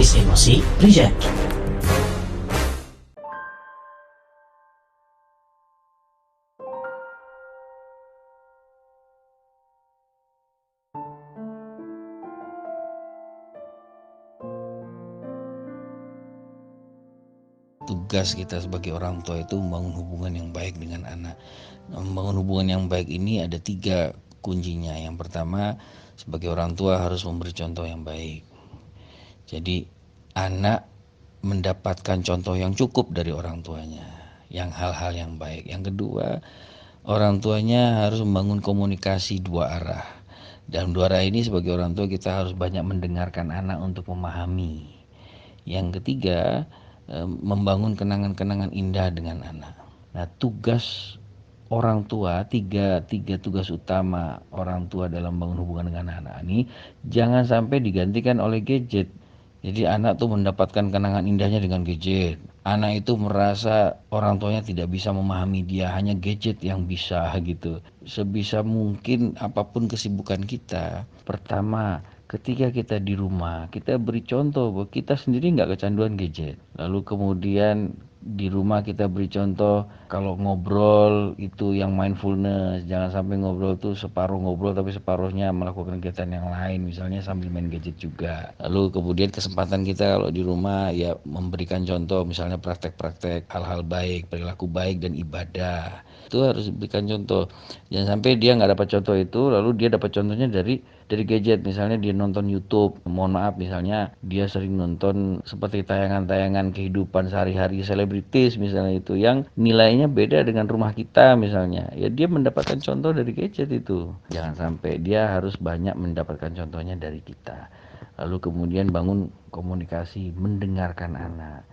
Terapis Emosi Present. Tugas kita sebagai orang tua itu membangun hubungan yang baik dengan anak. Membangun hubungan yang baik ini ada 3 kuncinya. Yang pertama, sebagai orang tua harus memberi contoh yang baik. Jadi anak mendapatkan contoh yang cukup dari orang tuanya, yang hal-hal yang baik. Yang kedua, orang tuanya harus membangun komunikasi 2 arah. Dalam 2 arah ini sebagai orang tua kita harus banyak mendengarkan anak untuk memahami. Yang ketiga, membangun kenangan-kenangan indah dengan anak. Nah, tugas orang tua, tiga tugas utama orang tua dalam membangun hubungan dengan anak ini jangan sampai digantikan oleh gadget. Jadi anak tuh mendapatkan kenangan indahnya dengan gadget. Anak itu merasa orang tuanya tidak bisa memahami dia, hanya gadget yang bisa gitu. Sebisa mungkin apapun kesibukan kita, pertama ketika kita di rumah, kita beri contoh bahwa kita sendiri nggak kecanduan gadget. Lalu kemudian di rumah kita beri contoh kalau ngobrol itu yang mindfulness, jangan sampai ngobrol tuh separuh ngobrol tapi separuhnya melakukan kegiatan yang lain, misalnya sambil main gadget juga. Lalu kemudian kesempatan kita kalau di rumah ya memberikan contoh, misalnya praktek-praktek hal-hal baik, perilaku baik dan ibadah. Itu harus diberikan contoh. Jangan sampai dia nggak dapat contoh itu, lalu dia dapat contohnya dari gadget. Misalnya dia nonton YouTube, mohon maaf, misalnya dia sering nonton seperti tayangan-tayangan kehidupan sehari-hari selebritis misalnya, itu yang nilainya beda dengan rumah kita misalnya, ya dia mendapatkan contoh dari gadget itu. Jangan sampai, dia harus banyak mendapatkan contohnya dari kita. Lalu kemudian bangun komunikasi, mendengarkan anak.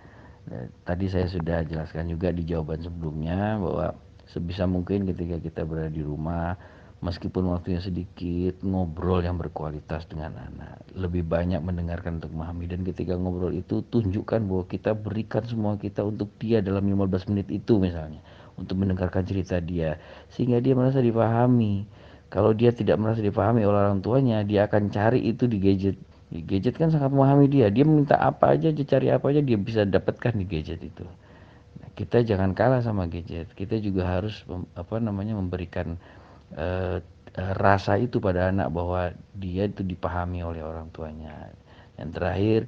Tadi saya sudah jelaskan juga di jawaban sebelumnya bahwa sebisa mungkin ketika kita berada di rumah, meskipun waktunya sedikit, ngobrol yang berkualitas dengan anak. Lebih banyak mendengarkan untuk memahami, dan ketika ngobrol itu tunjukkan bahwa kita berikan semua kita untuk dia dalam 15 menit itu misalnya, untuk mendengarkan cerita dia, sehingga dia merasa dipahami. Kalau dia tidak merasa dipahami oleh orang tuanya, dia akan cari itu di gadget. Di gadget kan sangat memahami dia minta apa aja, dia cari apa aja, dia bisa dapatkan di gadget itu. Kita jangan kalah sama gadget, kita juga harus memberikan rasa itu pada anak bahwa dia itu dipahami oleh orang tuanya. Yang terakhir,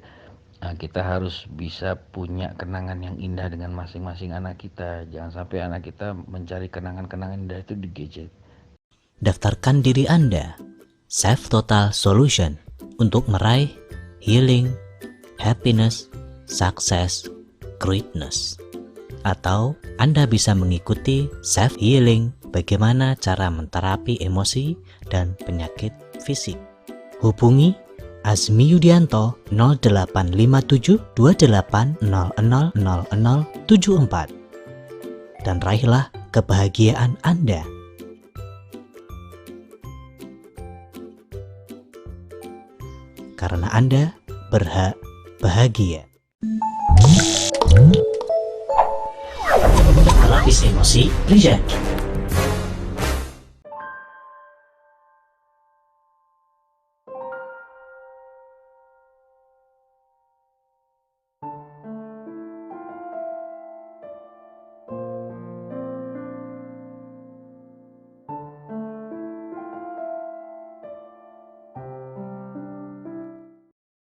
kita harus bisa punya kenangan yang indah dengan masing-masing anak kita. Jangan sampai anak kita mencari kenangan-kenangan indah itu di gadget. Daftarkan diri Anda, Save Total Solution, untuk meraih healing, happiness, success, greatness. Atau Anda bisa mengikuti Self Healing, bagaimana cara menterapi emosi dan penyakit fisik. Hubungi Azmi Yudianto 0857 28000074 dan raihlah kebahagiaan Anda. Karena Anda berhak bahagia. Terapis Emosi Present.